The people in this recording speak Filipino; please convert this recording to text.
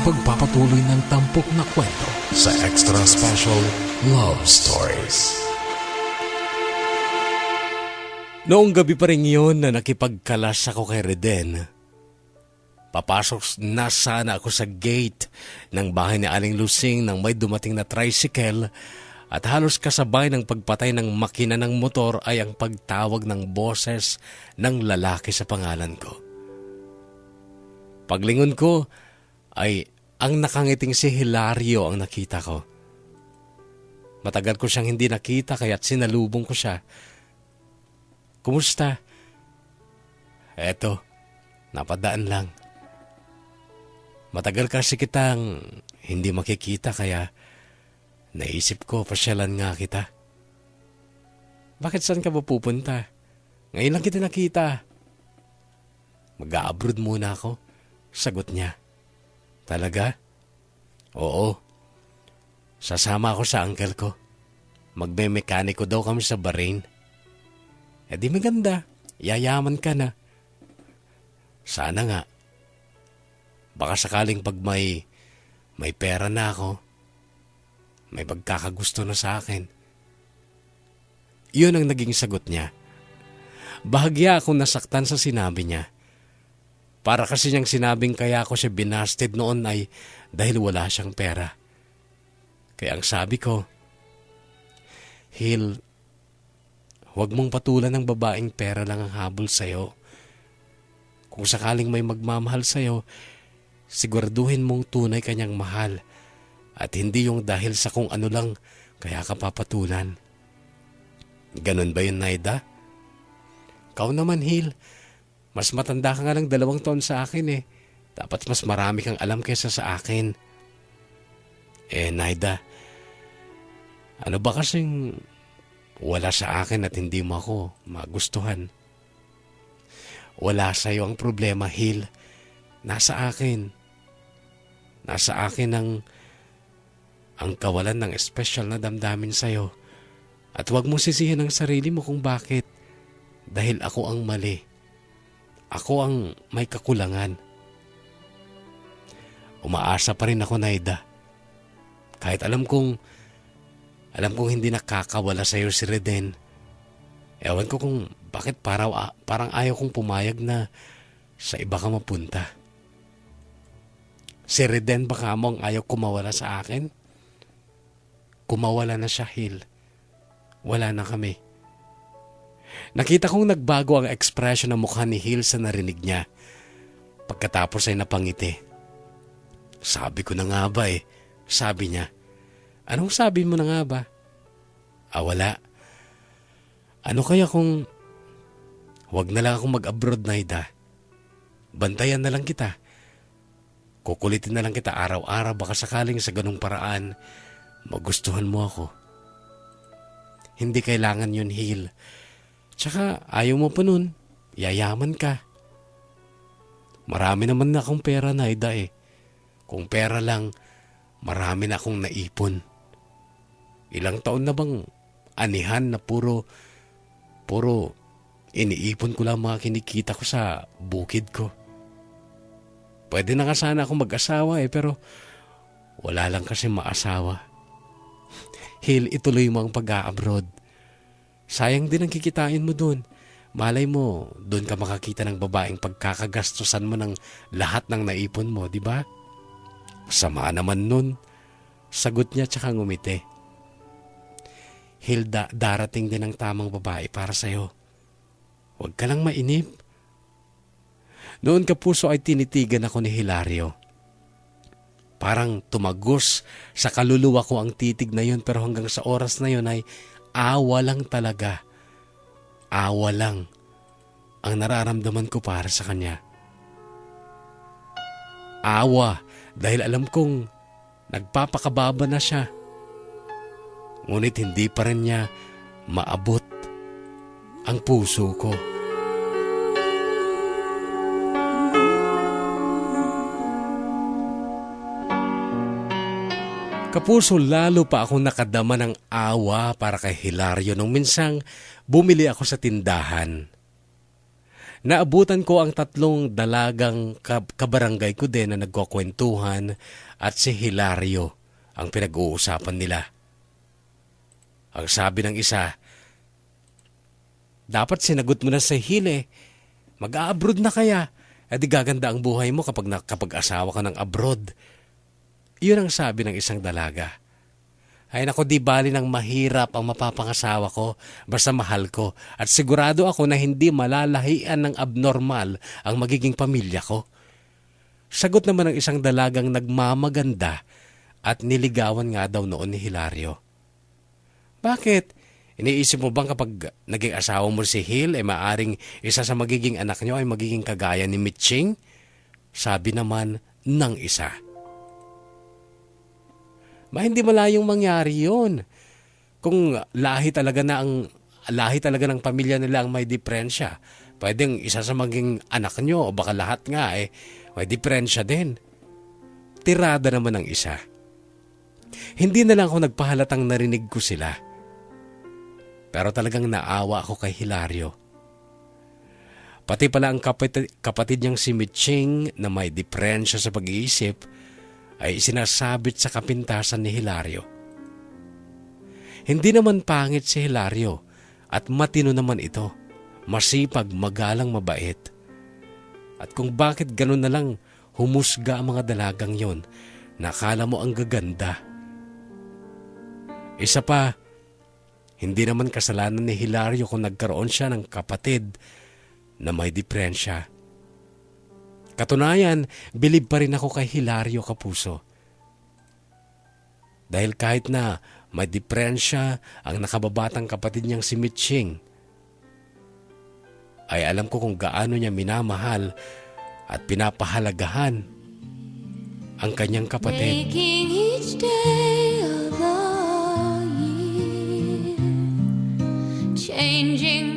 pagpapatuloy ng tampok na kwento sa Extra Special Love Stories. Noong gabi pa rin yun na nakipagkalas ako kay Reden. Papasok na sana ako sa gate ng bahay ni Aling Lusing nang may dumating na tricycle at halos kasabay ng pagpatay ng makina ng motor ay ang pagtawag ng boses ng lalaki sa pangalan ko. Paglingon ko ay ang nakangiting si Hilario ang nakita ko. Matagal ko siyang hindi nakita kaya't sinalubong ko siya. Kumusta? Eto, napadaan lang. Matagal kasi kitang hindi makikita kaya naisip ko pasyalan nga kita. Bakit saan ka ba pupunta? Ngayon lang kita nakita. Mag-a-abroad muna ako. Sagot niya. Talaga? Oo. Sasama ako sa uncle ko. Magme-mekaniko daw kami sa Bahrain. Eh di maganda. Yayaman ka na. Sana nga. Baka sakaling pag may pera na ako, may pagkakagusto na sa akin. Yun ang naging sagot niya. Bahagya akong nasaktan sa sinabi niya. Para kasi niyang sinabing kaya ako siya binasted noon ay dahil wala siyang pera. Kaya ang sabi ko, Hil, huwag mong patulan ng babaeng pera lang ang habol sa'yo. Kung sakaling may magmamahal sa'yo, siguraduhin mong tunay kanyang mahal at hindi yung dahil sa kung ano lang kaya ka papatulan. Ganun ba yun, Naida? Kau naman, Hil. Mas matanda ka nga ng 2 taon sa akin eh. Dapat mas marami kang alam kaysa sa akin. Naida, ano ba kasing wala sa akin at hindi mo ako magustuhan? Wala sa'yo ang problema, Hil. Nasa akin. Nasa akin ang kawalan ng espesyal na damdamin sa'yo. At huwag mo sisihin ang sarili mo kung bakit. Dahil ako ang mali. Ako ang may kakulangan. Umaasa pa rin ako, Naida. Kahit alam kong hindi nakakawala sa iyo si Reden. Ewan ko kung bakit parang ayaw kong pumayag na sa iba ka mapunta. Si Reden baka mo ang ayaw kumawala sa akin? Kumawala na siya, Hil. Wala na kami. Nakita kong nagbago ang ekspresyon ng mukha ni Hil sa narinig niya. Pagkatapos ay napangiti. Sabi ko na nga ba eh. Sabi niya. Anong sabi mo na nga ba? Wala. Ano kaya kung huwag na lang akong mag-abroad, Naida? Bantayan na lang kita. Kukulitin na lang kita araw-araw baka sakaling sa ganung paraan magustuhan mo ako. Hindi kailangan yun, Hil. Tsaka ayaw mo pa nun, yayaman ka. Marami naman na akong pera, Naida eh. Kung pera lang, marami na akong naipon. Ilang taon na bang anihan na puro iniipon ko lang mga kinikita ko sa bukid ko. Pwede na nga sana akong mag-asawa eh, pero wala lang kasi maasawa. Hil, ituloy mo ang pag-a-abroad. Sayang din ang kikitain mo doon. Malay mo, doon ka makakita ng babaeng pagkakagastusan mo ng lahat ng naipon mo, di ba? Sama naman nun. Sagot niya tsaka ngumiti. Hilda, darating din ang tamang babae para sa'yo. Huwag ka lang mainip. Noon kapuso ay tinitigan ako ni Hilario. Parang tumagos sa kaluluwa ko ang titig na yun pero hanggang sa oras na yun ay awa lang talaga. Awa lang ang nararamdaman ko para sa kanya. Awa dahil alam kong nagpapakababa na siya. Ngunit hindi pa rin niya maabot ang puso ko. Kapuso, lalo pa akong nakadama ng awa para kay Hilario nung minsang bumili ako sa tindahan. Naabutan ko ang 3 dalagang kabarangay ko din na nagkukwentuhan at si Hilario ang pinag-uusapan nila. Ang sabi ng isa, dapat sinagot mo na sa Hil. Mag-a-abroad na kaya? Di gaganda ang buhay mo kapag asawa ka ng abroad. Iyon ang sabi ng isang dalaga. Ay nako, di bali ng mahirap ang mapapangasawa ko, basta mahal ko at sigurado ako na hindi malalahian ng abnormal ang magiging pamilya ko. Sagot naman ng isang dalagang nagmamaganda at niligawan nga daw noon ni Hilario. Bakit? Iniisip mo bang kapag naging asawa mo si Hil, maaring isa sa magiging anak nyo ay magiging kagaya ni Mitching? Sabi naman ng isa. Hindi malayong mangyari yun. Kung lahi talaga ng pamilya nila ang may diferensya, pwedeng isa sa maging anak nyo o baka lahat nga may diferensya din. Tirada naman ng isa. Hindi na lang ako nagpahalatang narinig ko sila. Pero talagang naawa ako kay Hilario. Pati pala ang kapatid niyang si Mitching na may diferensya sa pag-iisip ay isinasabit sa kapintasan ni Hilario. Hindi naman pangit si Hilario at matino naman ito. Masipag, magalang, mabait. At kung bakit ganun na lang humusga ang mga dalagang yon, nakala mo ang gaganda. Isa pa, hindi naman kasalanan ni Hilario kung nagkaroon siya ng kapatid na may diferensya. Katunayan, bilib pa rin ako kay Hilario, kapuso. Dahil kahit na may diferensya ang nakababatang kapatid niyang si Mitching, ay alam ko kung gaano niya minamahal at pinapahalagahan ang kanyang kapatid. Making each day of the year, changing